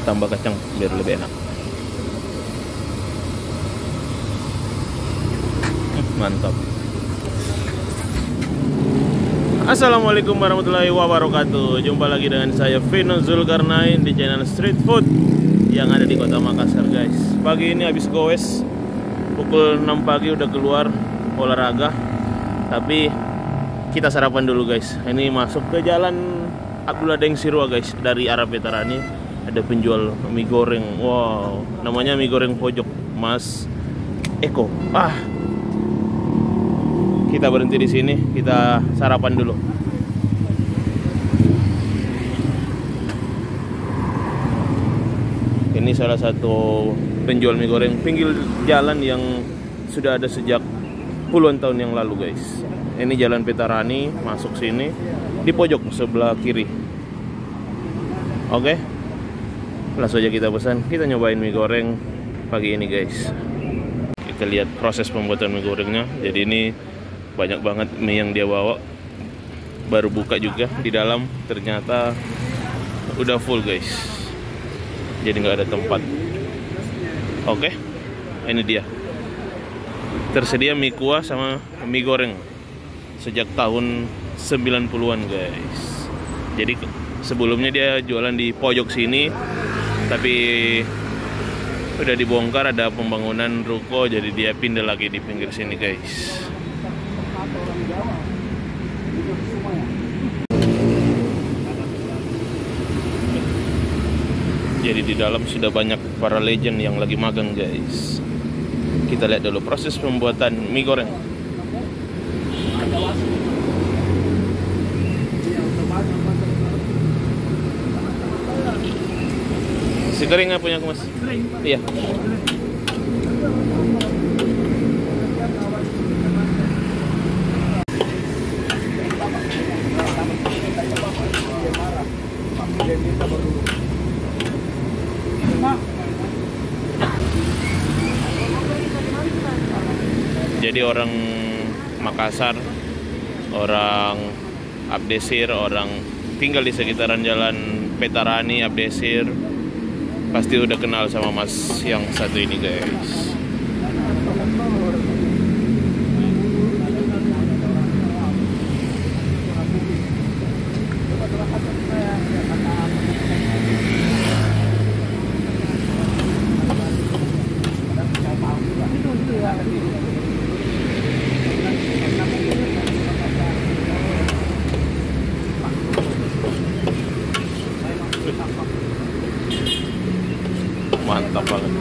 Tambah kacang biar lebih enak. Mantap. Assalamualaikum warahmatullahi wabarakatuh. Jumpa lagi dengan saya Vino Zulkarnain di channel Street Food yang ada di Kota Makassar, guys. Pagi ini habis goes, pukul 6 pagi udah keluar olahraga. Tapi kita sarapan dulu, guys. Ini masuk ke jalan Abdullah Deng Sirwa, guys. Dari arah Veterani ada penjual mie goreng. Wow, namanya mie goreng pojok, Mas Eko. Kita berhenti di sini, kita sarapan dulu. Ini salah satu penjual mie goreng pinggir jalan yang sudah ada sejak puluhan tahun yang lalu, guys. Ini jalan Veterani, masuk sini di pojok sebelah kiri. Oke, langsung aja kita pesan. Kita nyobain mie goreng pagi ini, guys. Kita lihat proses pembuatan mie gorengnya. Jadi ini banyak banget mie yang dia bawa. Baru buka juga di dalam, ternyata udah full, guys. Jadi nggak ada tempat. Oke, ini dia. Tersedia mie kuah sama mie goreng sejak tahun 90-an, guys. Jadi sebelumnya dia jualan di pojok sini, tapi udah dibongkar, ada pembangunan ruko, jadi dia pindah lagi di pinggir sini, guys. Jadi di dalam sudah banyak para legend yang lagi magang, guys. Kita lihat dulu proses pembuatan mie goreng. Si kering nggak punya aku, Mas? Iya. Jadi orang Makassar, orang Abdesir, orang tinggal di sekitaran jalan Veterani, Abdesir, pasti udah kenal sama Mas yang satu ini, guys. Mantap banget.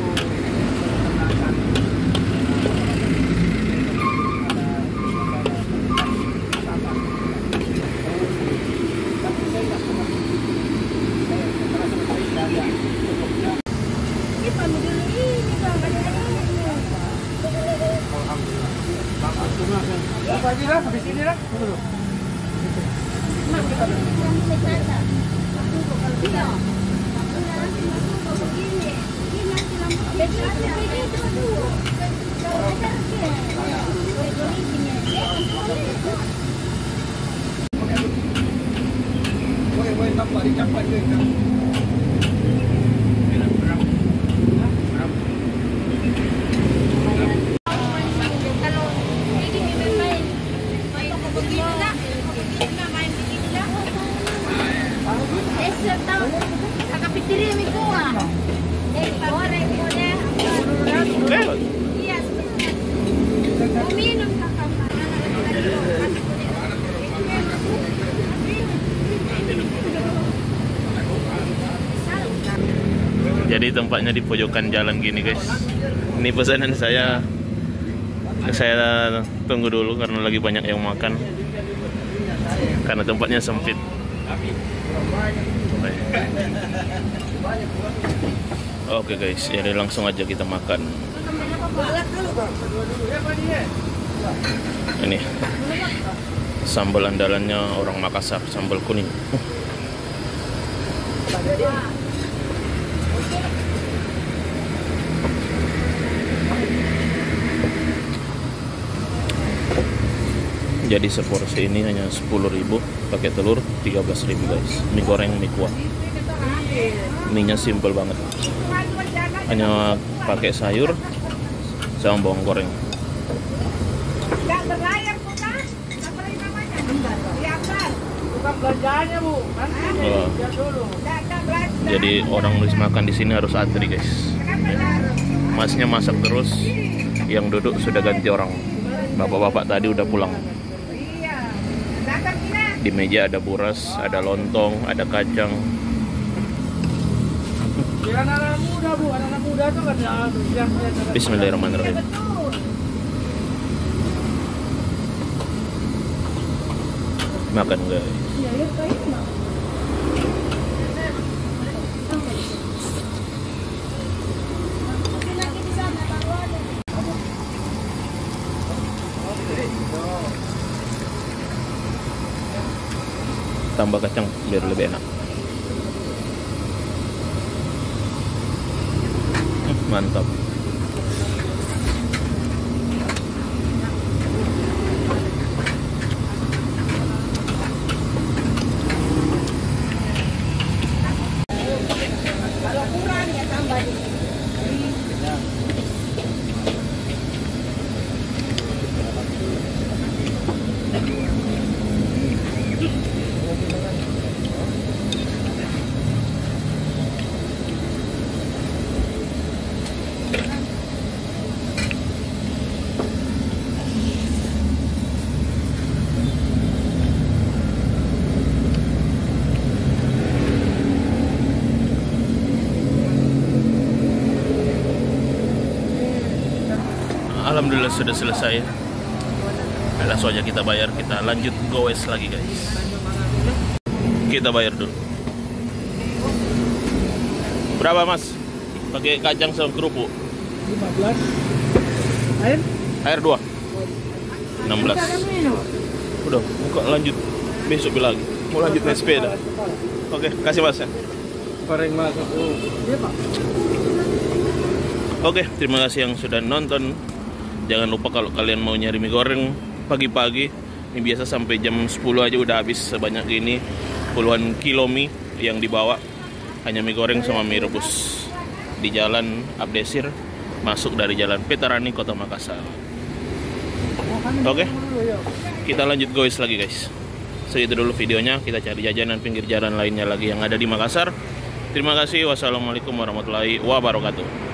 Jadi tempatnya di pojokan jalan gini, guys. Ini pesanan saya tunggu dulu karena lagi banyak yang makan, karena tempatnya sempit. Oke, guys, jadi langsung aja kita makan. Ini sambal andalannya orang Makassar, sambal kuning. Jadi seporsi ini hanya 10.000, pakai telur 13.000 guys. Mie goreng mie kuah. Mie-nya simple banget. Hanya pakai sayur sama bawang goreng. Enggak berlayar bukan? Apa namanya? Bukan belanjaannya, Bu. Nanti lihat dulu. Jadi orang habis makan di sini harus antri guys. Masnya masak terus, yang duduk sudah ganti orang. Bapak-bapak tadi udah pulang. Di meja ada buras, ada lontong, ada kacang. Anak-anak muda, Bu. Anak-anak muda tuh kan yang Bismillahirrahmanirrahim. Makan guys. Tambah kacang biar lebih enak. Mantap. kalau kurang ya tambah di. Alhamdulillah sudah selesai. Langsung aja kita bayar, kita lanjut goes lagi guys. Kita bayar dulu. Berapa mas? Pakai kacang sama kerupuk. 15. Air? Air 2. 16. Udah, buka lanjut. Besok lagi. Mau lanjut naik sepeda. Oke, kasih mas ya. Goreng masuk. Iya Pak. Oke, terima kasih yang sudah nonton. Jangan lupa kalau kalian mau nyari mie goreng pagi-pagi, ini biasa sampai jam 10 aja udah habis sebanyak ini. Puluhan kilo mie yang dibawa. Hanya mie goreng sama mie rebus. Di jalan Abdesir, masuk dari jalan Petarani, Kota Makassar. Oke, kita lanjut goes lagi guys. Segitu dulu videonya, kita cari jajanan pinggir jalan lainnya lagi yang ada di Makassar. Terima kasih, wassalamualaikum warahmatullahi wabarakatuh.